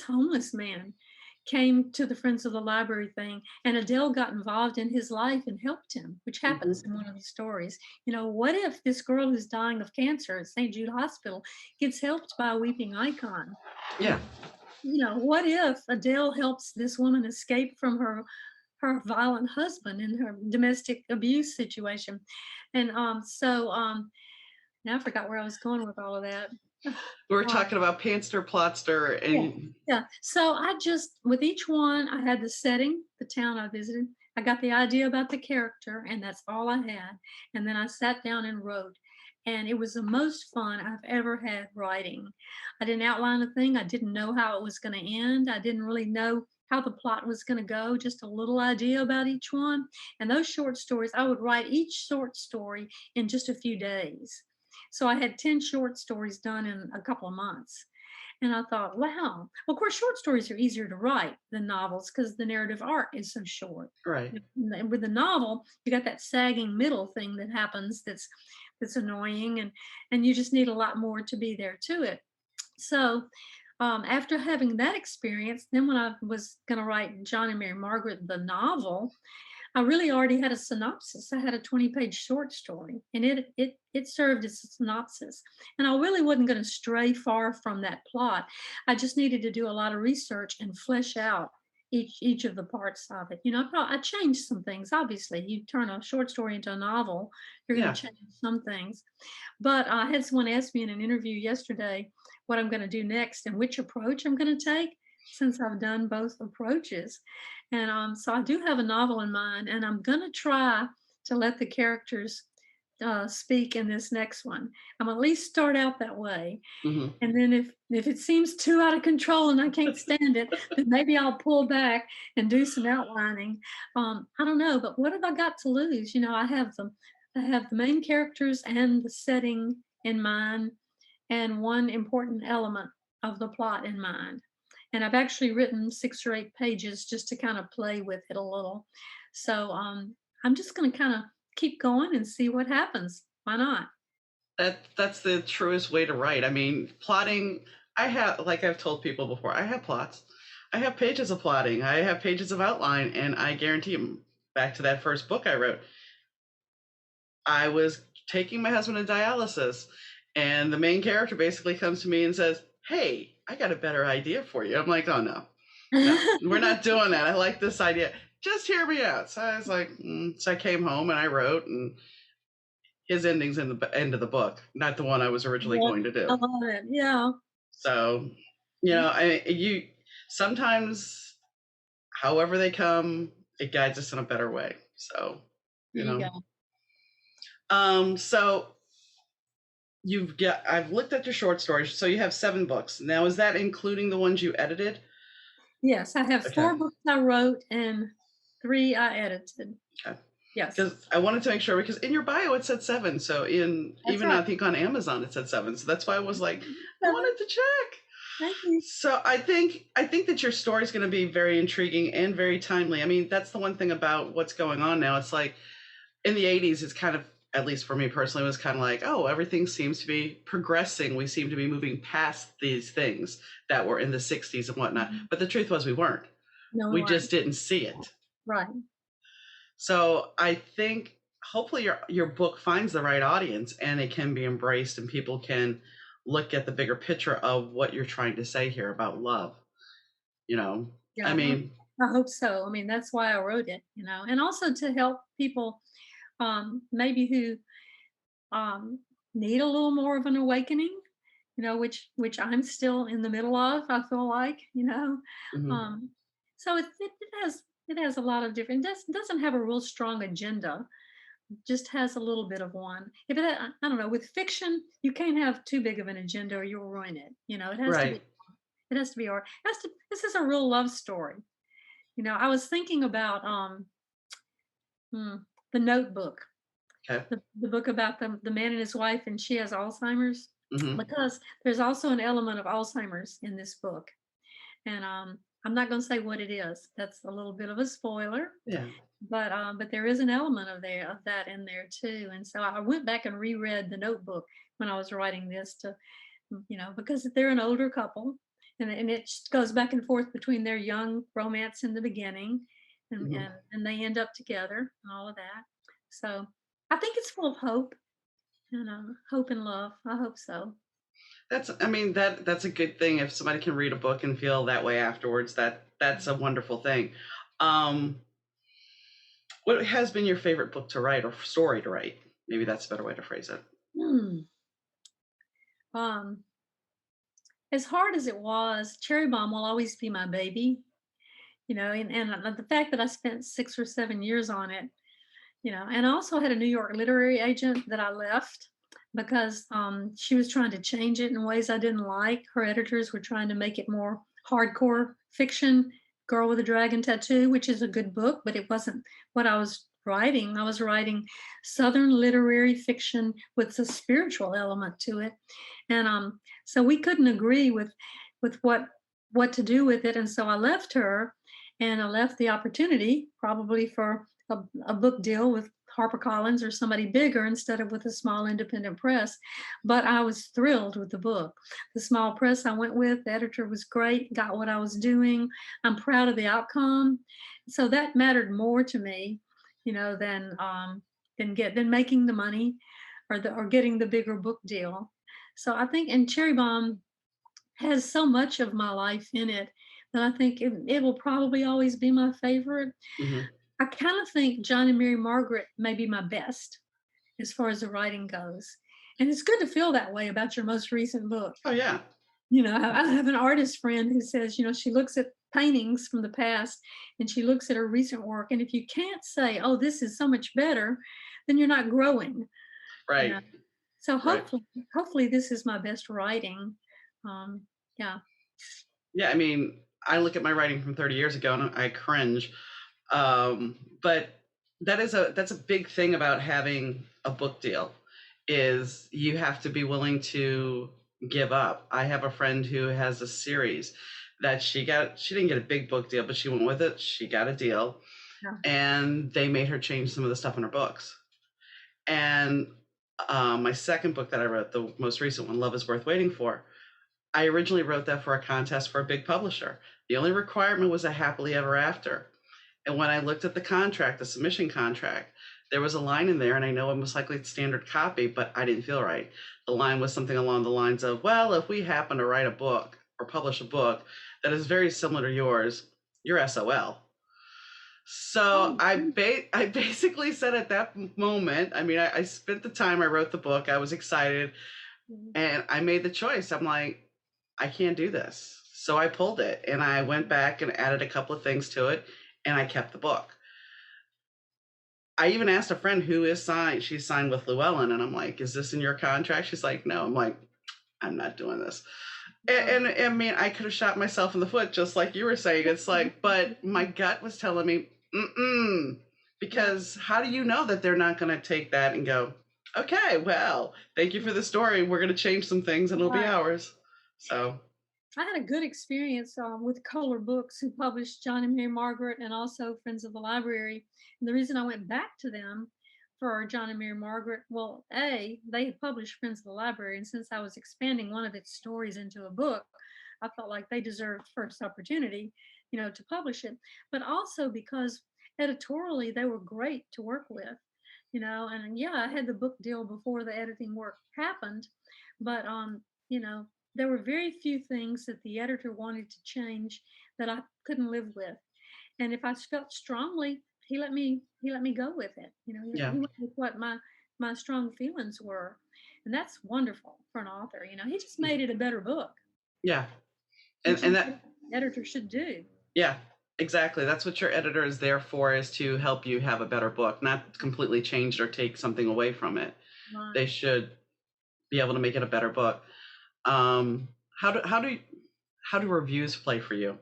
homeless man came to the Friends of the Library thing and Adele got involved in his life and helped him, which happens Hmm. in one of the stories? What if this girl who's dying of cancer at St. Jude Hospital gets helped by a weeping icon? Yeah. What if Adele helps this woman escape from her violent husband in her domestic abuse situation? And now I forgot where I was going with all of that. We were Um, talking about pantser, plotster, yeah, and yeah. So I just, with each one, I had the setting, the town I visited. I got the idea about the character, and that's all I had. And then I sat down and wrote. And it was the most fun I've ever had writing. I didn't outline a thing. I didn't know how it was going to end. I didn't really know how the plot was going to go, just a little idea about each one. And those short stories, I would write each short story in just a few days. So I had 10 short stories done in a couple of months. And I thought, wow. Well, of course, short stories are easier to write than novels because the narrative arc is so short. right. And with the novel, you got that sagging middle thing that happens that's annoying, and you just need a lot more to be there to it. So after having that experience, then when I was going to write John and Mary Margret, the novel, I really already had a synopsis. I had a 20-page short story, and it served as a synopsis. And I really wasn't going to stray far from that plot. I just needed to do a lot of research and flesh out each of the parts of it. I changed some things. Obviously, you turn a short story into a novel, you're going Yeah. to change some things. But I had someone ask me in an interview yesterday what I'm going to do next and which approach I'm going to take since I've done both approaches. And so I do have a novel in mind, and I'm going to try to let the characters speak in this next one. I'm at least start out that way. Hmm. And then if it seems too out of control and I can't stand it, then maybe I'll pull back and do some outlining. I don't know, but what have I got to lose? I have the main characters and the setting in mind, and one important element of the plot in mind. And I've actually written 6 or 8 pages just to kind of play with it a little. So I'm just going to kind of keep going and see what happens. Why not? That's the truest way to write. I mean, plotting. I have, like I've told people before, I have plots. I have pages of plotting. I have pages of outline, and I guarantee you, back to that first book I wrote, I was taking my husband to dialysis, and the main character basically comes to me and says, "Hey, I got a better idea for you." I'm like, "Oh no, no, we're not doing that. I like this idea. Just hear me out." So I was like, so I came home and I wrote, and his ending's in the end of the book, not the one I was originally Yeah, going to I do. love it. Yeah. So, you sometimes, however they come, it guides us in a better way. So, There you you know, go. so I've looked at your short stories. So you have 7 books. Now, is that including the ones you edited? Yes, I have Okay. 4 books I wrote and 3 I edited. Okay. Yes, Because I wanted to make sure, because in your bio it said 7. So that's even right. I think on Amazon it said 7. So that's why I was like, I 7. wanted to check. Thank you. So I think that your story is going to be very intriguing and very timely. I mean, that's the one thing about what's going on now. It's like in the 80s, it's kind of, at least for me personally, was kind of like, oh, everything seems to be progressing. We seem to be moving past these things that were in the 60s and whatnot. Mhm. But the truth was we weren't. No, we We weren't. just didn't see it. Right. So I think hopefully your book finds the right audience and it can be embraced and people can look at the bigger picture of what you're trying to say here about love. You know, I Yeah, mean, I hope so. I mean, that's why I wrote it, and also to help people maybe who um, need a little more of an awakening, which I'm still in the middle of. I feel like, mhm, um, so it has a lot of different. Doesn't have a real strong agenda. Just has a little bit of one. If it, I don't know, with fiction, you can't have too big of an agenda or you'll ruin it. It has to be. right. It has to be art. This is a real love story. I was thinking about hmm, the Notebook, Okay. the book about the man and his wife, and she has Alzheimer's, Hmm. because there's also an element of Alzheimer's in this book, and I'm not going to say what it is. That's a little bit of a spoiler, Yeah. but there is an element of that in there too. And so I went back and reread the Notebook when I was writing this because they're an older couple, and it goes back and forth between their young romance in the beginning, and Hmm. and, and they end up together and all of that. So I think it's full of hope, hope and love. I hope so. I mean, that's a good thing. If somebody can read a book and feel that way afterwards, that's a wonderful thing. Um, what has been your favorite book to write or story to write? Maybe that's a better way to phrase it. Hmm. Um, as hard as it was, Cherry Bomb will always be my baby. And the fact that I spent 6 or 7 years on it, and I also had a New York literary agent that I left because she was trying to change it in ways I didn't like. Her editors were trying to make it more hardcore fiction, Girl with a Dragon Tattoo, which is a good book, but it wasn't what I was writing. I was writing Southern literary fiction with a spiritual element to it. And so we couldn't agree with what to do with it. And so I left her, and I left the opportunity probably for a book deal with HarperCollins or somebody bigger instead of with a small independent press. But I was thrilled with the book. The small press I went with, the editor was great, got what I was doing. I'm proud of the outcome. So that mattered more to me, than making the money or getting the bigger book deal. So I think, and Cherry Bomb has so much of my life in it that I think it will probably always be my favorite. Hmm. I kind of think John and Mary Margret may be my best as far as the writing goes. And it's good to feel that way about your most recent book. Oh yeah. I have an artist friend who says, she looks at paintings from the past and she looks at her recent work. And if you can't say, oh, this is so much better, then you're not growing. You Right. know? So Right. hopefully this is my best writing. Um, yeah. Yeah. I mean, I look at my writing from 30 years ago and I cringe. But that's a big thing about having a book deal is you have to be willing to give up. I have a friend who has a series that she didn't get a big book deal, but she went with it. She got a deal Yeah. and they made her change some of the stuff in her books. And my second book that I wrote, the most recent one, Love is Worth Waiting For, I originally wrote that for a contest for a big publisher. The only requirement was a happily ever after. And when I looked at the contract, the submission contract, there was a line in there, and I know it most likely it's standard copy, but I didn't feel right. The line was something along the lines of, well, if we happen to write a book or publish a book that is very similar to yours, you're SOL. So Oh, I basically said at that moment, I mean, I spent the time, I wrote the book, I was excited, mhm. and I made the choice. I'm like, I can't do this. So I pulled it and I went back and added a couple of things to it and I kept the book. I even asked a friend who is signed. She's signed with Llewellyn, and I'm like, "Is this in your contract?" She's like, "No." I'm like, "I'm not doing this." And I mean, I could have shot myself in the foot, just like you were saying. It's like, but my gut was telling me, mm-mm, because how do you know that they're not going to take that and go, "Okay, well, thank you for the story. We're going to change some things, and it'll be Right. ours." So, I had a good experience with Koelher Books, who published John and Mary Margret and also Friends of the Library. And the reason I went back to them for John and Mary Margret, well, they had published Friends of the Library, and since I was expanding one of its stories into a book, I felt like they deserved first opportunity, to publish it. But also because editorially they were great to work with, and yeah, I had the book deal before the editing work happened, but you know, there were very few things that the editor wanted to change that I couldn't live with. And if I felt strongly, he let me go with it. yeah, He went with what my strong feelings were. And that's wonderful for an author. He just made it a better book, yeah, which and is that what an editor should do. yeah, exactly. That's what your editor is there for, is to help you have a better book, not completely change it or take something away from it. Right. They should be able to make it a better book. Um, how do how do how do reviews play for you?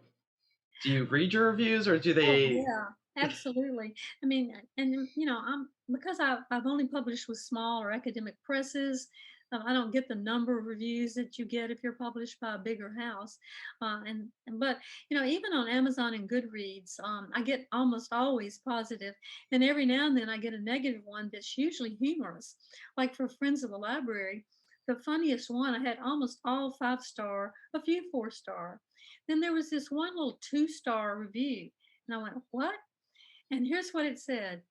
Do you read your reviews or do Oh, they? yeah, absolutely. I mean, and I'm because I've only published with small or academic presses. I don't get the number of reviews that you get if you're published by a bigger house. But even on Amazon and Goodreads, I get almost always positive, and every now and then I get a negative one that's usually humorous. Like for Friends of the Library, the funniest one I had almost all 5 star, a few 4 star. Then there was this one little 2 star review. And I went, what? And here's what it said.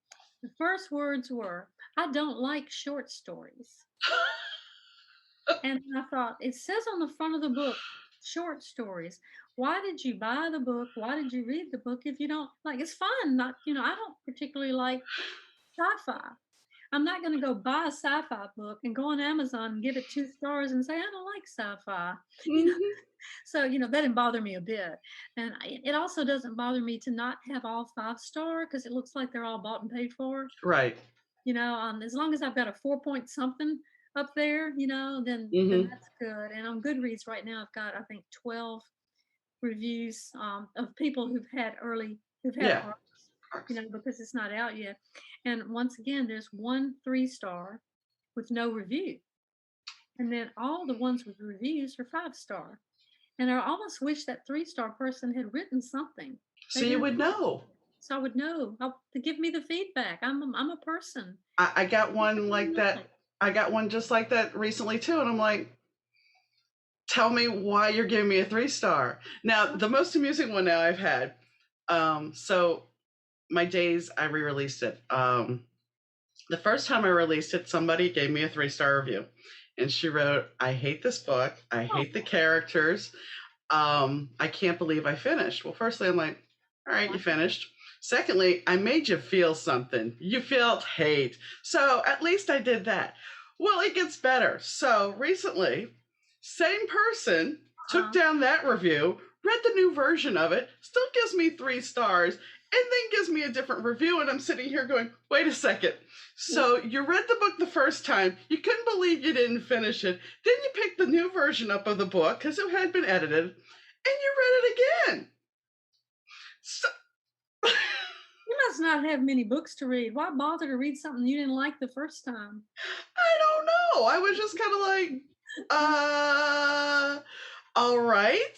The first words were, I don't like short stories. And I thought, it says on the front of the book, short stories. Why did you buy the book? Why did you read the book if you don't like? It's fun. Not, I don't particularly like sci-fi. I'm not going to go buy a sci-fi book and go on Amazon and give it 2 stars and say I don't like sci-fi. You know, Mhm. so that didn't bother me a bit, and it also doesn't bother me to not have all 5 star because it looks like they're all bought and paid for. Right. As long as I've got a 4 point something up there, then Hmm. that's good. And on Goodreads right now, I've got I think 12 reviews of people who've had Yeah. arcs, because it's not out yet. And once again, there's one 3 star with no review, and then all the ones with reviews are 5 star. And I almost wish that 3 star person had written something. So They you didn't, would know. so I would know to give me the feedback. I'm a person. I got one like that. Nothing. I got one just like that recently too. And I'm like, tell me why you're giving me a 3 star. Now, the most amusing one now I've had. So my days, I re-released it. The first time I released it, somebody gave me a 3 star review. And she wrote, I hate this book. I hate the Oh, characters. I can't believe I finished. Well, firstly, I'm like, all right, you finished. Secondly, I made you feel something. You felt hate. So at least I did that. Well, it gets better. So recently, same person took uh-huh. down that review, read the new version of it, still gives me 3 stars, and then gives me a different review. And I'm sitting here going, wait a second. So you read the book the first time, you couldn't believe you didn't finish it. Then you picked the new version up of the book because it had been edited, and you read it again. So you must not have many books to read. Why bother to read something you didn't like the first time? I don't know. I was just kind of like, all right.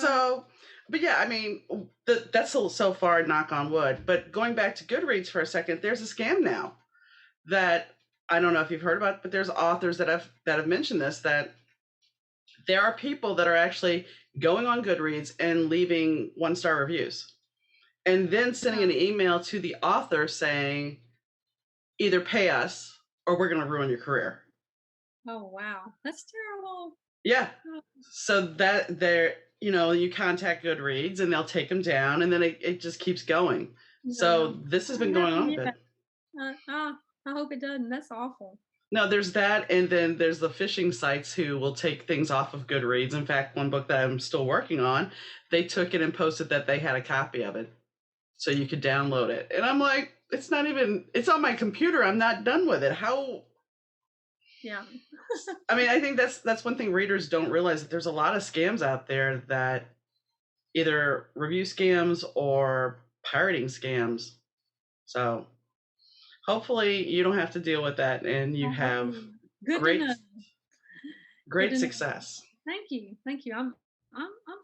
So, but yeah, I mean, that's so far, knock on wood. But going back to Goodreads for a second, there's a scam now that I don't know if you've heard about, but there's authors that have mentioned this, that there are people that are actually going on Goodreads and leaving 1-star reviews, and then sending an email to the author saying, either pay us or we're going to ruin your career. Oh, wow. That's terrible. Yeah. So that you contact Goodreads and they'll take them down, and then it just keeps going. No. So this has been going on a bit. I hope it doesn't. That's awful. No, there's that, and then there's the phishing sites who will take things off of Goodreads. In fact, one book that I'm still working on, they took it and posted that they had a copy of it, so you could download it. And I'm like, it's on my computer. I'm not done with it. How? Yeah. I mean, I think that's one thing readers don't realize, that there's a lot of scams out there, that either review scams or pirating scams. So hopefully you don't have to deal with that, and you have great success. Thank you. I'm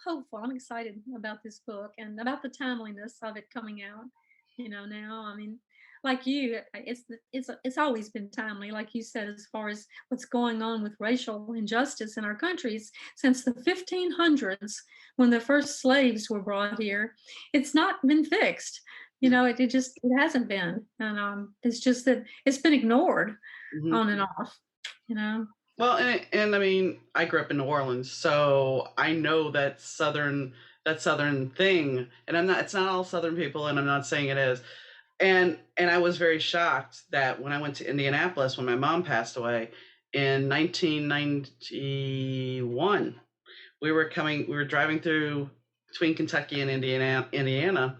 hopeful. I'm excited about this book and about the timeliness of it coming out. Now, I mean, like you, it's always been timely, like you said, as far as what's going on with racial injustice in our countries since the 1500s, when the first slaves were brought here. It's not been fixed. It hasn't been, and it's just that it's been ignored on and off. Well, and I mean, I grew up in New Orleans, so I know that southern thing, and it's not all Southern people, and I'm not saying it is. And I was very shocked that when I went to Indianapolis, when my mom passed away in 1991, we were driving through between Kentucky and Indiana,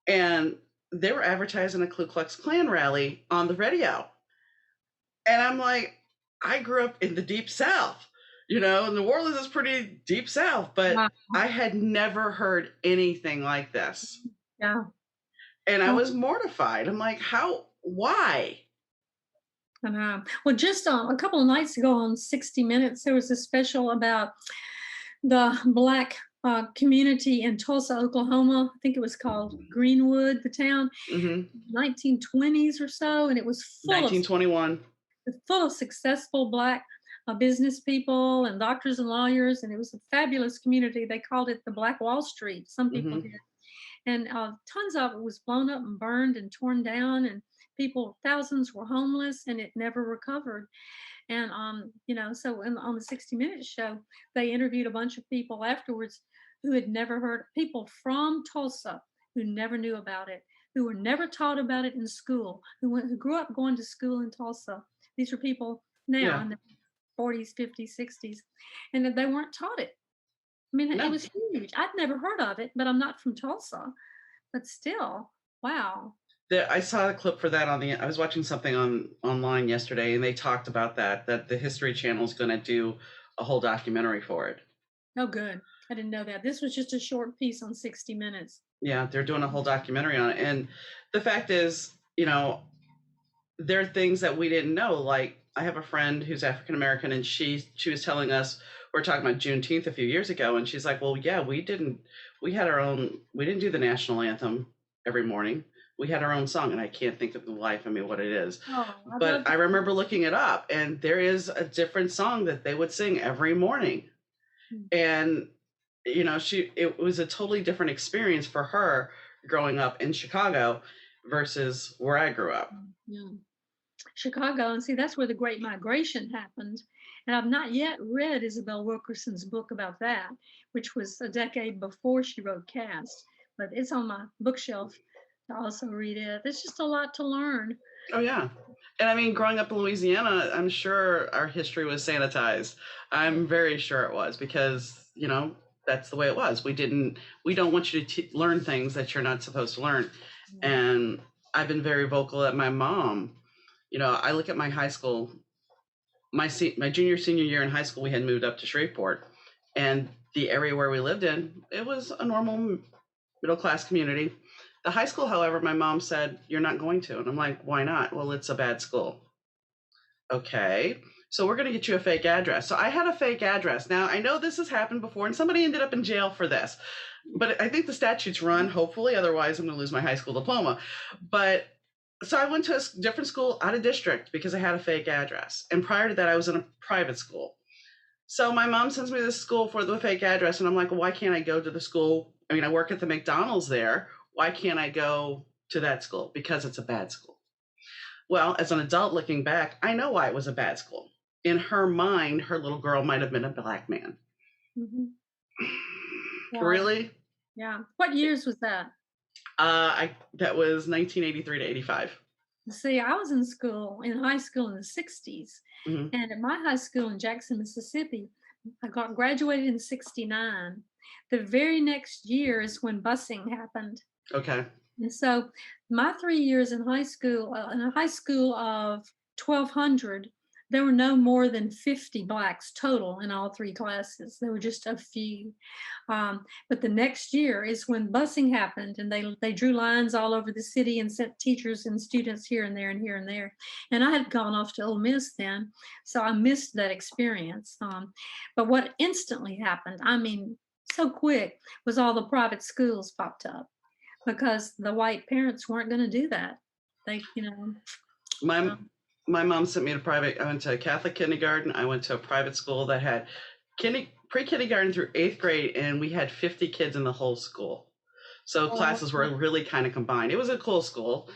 and they were advertising a Ku Klux Klan rally on the radio. And I'm like, I grew up in the Deep South. New Orleans is pretty Deep South, but wow. I had never heard anything like this. Yeah. And I was mortified. I'm like, why? I know. Well, just a couple of nights ago on 60 Minutes, there was a special about the Black community in Tulsa, Oklahoma. I think it was called Greenwood, the town, 1920s or so. And it was 1921. Full of successful Black business people and doctors and lawyers. And it was a fabulous community. They called it the Black Wall Street. Some people did. And tons of it was blown up and burned and torn down, and thousands were homeless, and it never recovered. And, so on the 60 Minutes show, they interviewed a bunch of people afterwards who had never heard, people from Tulsa who never knew about it, who were never taught about it in school, who grew up going to school in Tulsa. These are people now in the 40s, 50s, 60s, and they weren't taught it. I mean, It was huge. I'd never heard of it, but I'm not from Tulsa. But still, wow. I saw a clip for that I was watching something online yesterday, and they talked about that the History Channel is going to do a whole documentary for it. Oh, good. I didn't know that. This was just a short piece on 60 Minutes. Yeah, they're doing a whole documentary on it. And the fact is, there are things that we didn't know. Like, I have a friend who's African American, and she was telling us, we're talking about Juneteenth a few years ago, and she's like, well, yeah, we didn't do the national anthem every morning. We had our own song, and I can't think of the life of me what it is. But I remember looking it up, and there is a different song that they would sing every morning. And, it was a totally different experience for her growing up in Chicago versus where I grew up. Yeah. Chicago, and see, that's where the Great Migration happened. And I've not yet read Isabel Wilkerson's book about that, which was a decade before she wrote Caste. But it's on my bookshelf to also read it. There's just a lot to learn. Oh, yeah. And I mean, growing up in Louisiana, I'm sure our history was sanitized. I'm very sure it was because, that's the way it was. We don't want you to learn things that you're not supposed to learn. Yeah. And I've been very vocal at my mom. I look at my high school, my junior, senior year in high school, we had moved up to Shreveport. And the area where we lived in, it was a normal middle class community. The high school, however, my mom said, "You're not going to." And I'm like, "Why not?" "Well, it's a bad school." "Okay. So we're going to get you a fake address." So I had a fake address. Now, I know this has happened before, and somebody ended up in jail for this. But I think the statutes run, hopefully. Otherwise, I'm going to lose my high school diploma. But so I went to a different school out of district because I had a fake address. And prior to that, I was in a private school. So my mom sends me to this school for the fake address. And I'm like, well, why can't I go to the school? I mean, I work at the McDonald's there. Why can't I go to that school? Because it's a bad school. Well, as an adult looking back, I know why it was a bad school. In her mind, her little girl might have been a black man. Mm-hmm. Wow. Really? Yeah. What years was that? That was 1983 to 85. See, I was in high school in the 60s. Mm-hmm. And at my high school in Jackson, Mississippi, I graduated in 69. The very next year is when busing happened. Okay. And so my 3 years in high school, in a high school of 1,200, there were no more than 50 blacks total in all three classes. There were just a few. But the next year is when busing happened, and they drew lines all over the city and sent teachers and students here and there and here and there. And I had gone off to Ole Miss then, so I missed that experience. But what instantly happened, I mean, so quick, was all the private schools popped up because the white parents weren't going to do that. They, My mom sent me to private. I went to a Catholic kindergarten. I went to a private school that had pre-kindergarten through 8th grade, and we had 50 kids in the whole school. So classes were really kind of combined. It was a cool school.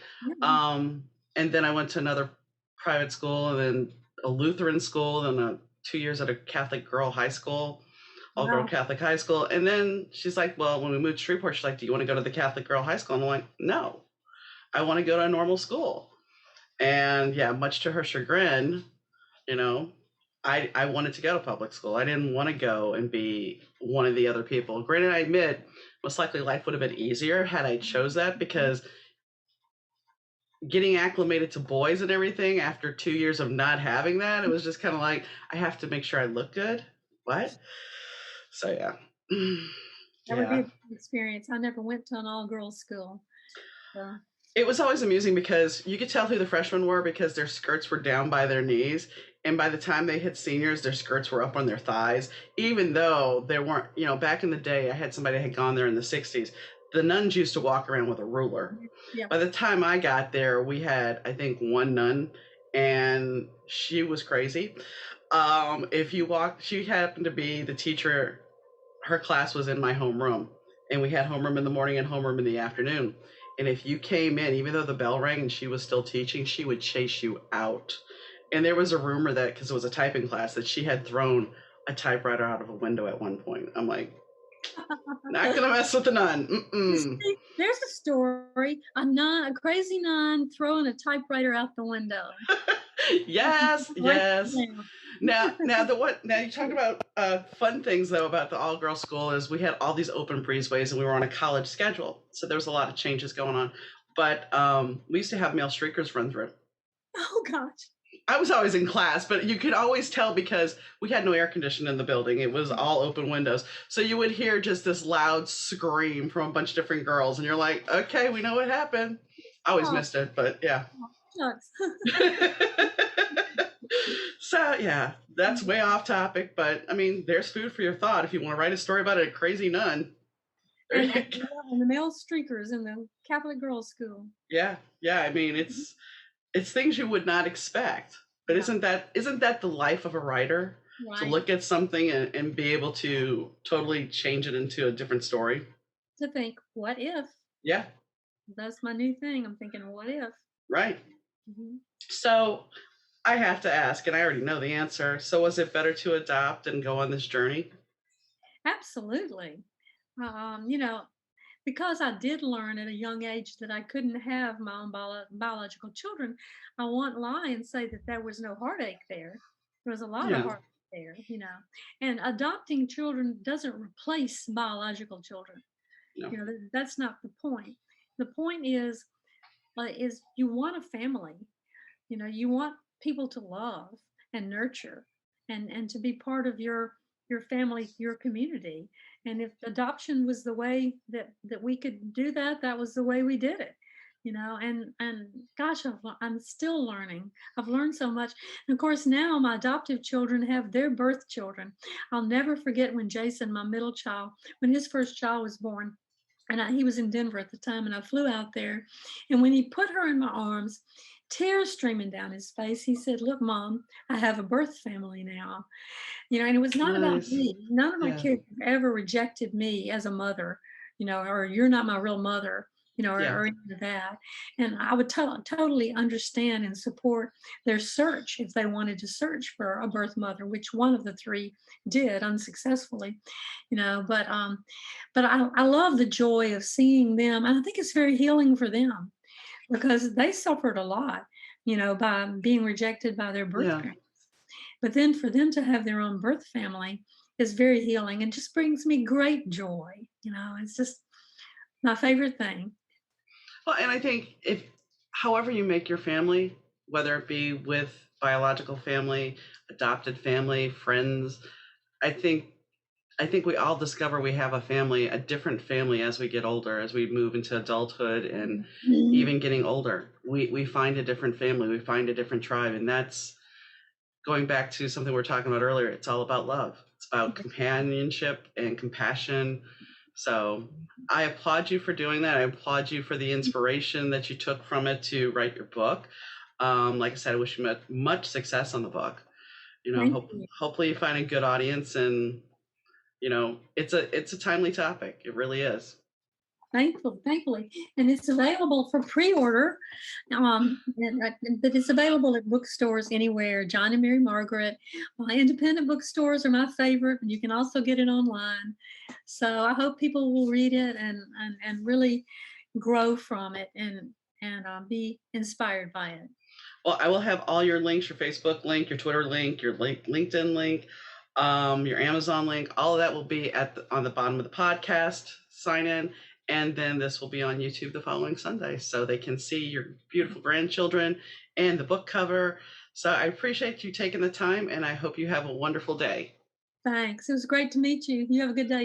Mm-hmm. And then I went to another private school, and then a Lutheran school, and 2 years at a Catholic girl high school, all-girl Catholic high school. And then she's like, well, when we moved to Shreveport, she's like, do you want to go to the Catholic girl high school? And I'm like, no, I want to go to a normal school. And yeah, much to her chagrin, I wanted to go to public school. I didn't want to go and be one of the other people. Granted, I admit, most likely life would have been easier had I chose that, because getting acclimated to boys and everything after 2 years of not having that, it was just kind of like, I have to make sure I look good. What? So yeah. That would be an experience. I never went to an all-girls school. So. It was always amusing because you could tell who the freshmen were because their skirts were down by their knees. And by the time they hit seniors, their skirts were up on their thighs, even though they weren't, back in the day, I had somebody that had gone there in the 60s. The nuns used to walk around with a ruler. Yeah. By the time I got there, we had, I think, one nun, and she was crazy. If you walked, she happened to be the teacher. Her class was in my homeroom, and we had homeroom in the morning and homeroom in the afternoon. And if you came in, even though the bell rang and she was still teaching, she would chase you out. And there was a rumor that, because it was a typing class, that she had thrown a typewriter out of a window at one point. I'm like, not going to mess with the nun. Mm-mm. There's a story, a crazy nun throwing a typewriter out the window. Yes. Now you talk about fun things though about the all-girl school is we had all these open breezeways and we were on a college schedule, so there was a lot of changes going on. But we used to have male streakers run through. Oh gosh! I was always in class, but you could always tell because we had no air conditioning in the building; it was all open windows, so you would hear just this loud scream from a bunch of different girls, and you're like, "Okay, we know what happened." I always missed it, but yeah. So yeah, that's way off topic, but I mean, there's food for your thought if you want to write a story about a crazy nun. And the male streakers in the Catholic girls' school. Yeah. I mean, it's things you would not expect, but isn't that the life of a writer? Right. To look at something and be able to totally change it into a different story. To think, what if? Yeah. That's my new thing. I'm thinking, what if? Right. Mm-hmm. So I have to ask, and I already know the answer. So was it better to adopt and go on this journey? Absolutely. Because I did learn at a young age that I couldn't have my own biological children, I won't lie and say that there was no heartache there. There was a lot of heartache. there, and adopting children doesn't replace biological children. No. That's not the point. The point is you want a family. You want people to love and nurture and to be part of your family, your community. And if adoption was the way that we could do that, that was the way we did it. And gosh, I'm still learning. I've learned so much. And of course, now my adoptive children have their birth children. I'll never forget when Jason, my middle child, when his first child was born, and he was in Denver at the time, and I flew out there. And when he put her in my arms, tears streaming down his face, he said, "Look, Mom, I have a birth family now." And it was not about Nice. me. None of my Yeah. kids have ever rejected me as a mother, or "You're not my real mother," Yeah. or any of that. And I would totally understand and support their search if they wanted to search for a birth mother, which one of the three did unsuccessfully, but I love the joy of seeing them. And I think it's very healing for them because they suffered a lot, by being rejected by their birth Yeah. parents. But then for them to have their own birth family is very healing and just brings me great joy. It's just my favorite thing. Well, and I think if, however you make your family, whether it be with biological family, adopted family, friends, I think I think we all discover we have a family, a different family as we get older, as we move into adulthood and Mhm. even getting older. We find a different family, we find a different tribe, and that's going back to something we were talking about earlier. It's all about love. It's about companionship and compassion. So I applaud you for doing that. I applaud you for the inspiration that you took from it to write your book. Like I said, I wish you much success on the book. Thank you. Hopefully you find a good audience, and it's a timely topic. It really is. Thankfully, and it's available for pre-order. But it's available at bookstores anywhere. John and Mary Margret, independent bookstores are my favorite, and you can also get it online. So I hope people will read it and really grow from it and be inspired by it. Well, I will have all your links, your Facebook link, your Twitter link, your LinkedIn link, your Amazon link. All of that will be on the bottom of the podcast. Sign in, and then this will be on YouTube the following Sunday, so they can see your beautiful grandchildren and the book cover. So I appreciate you taking the time, and I hope you have a wonderful day. Thanks. It was great to meet you. You have a good day.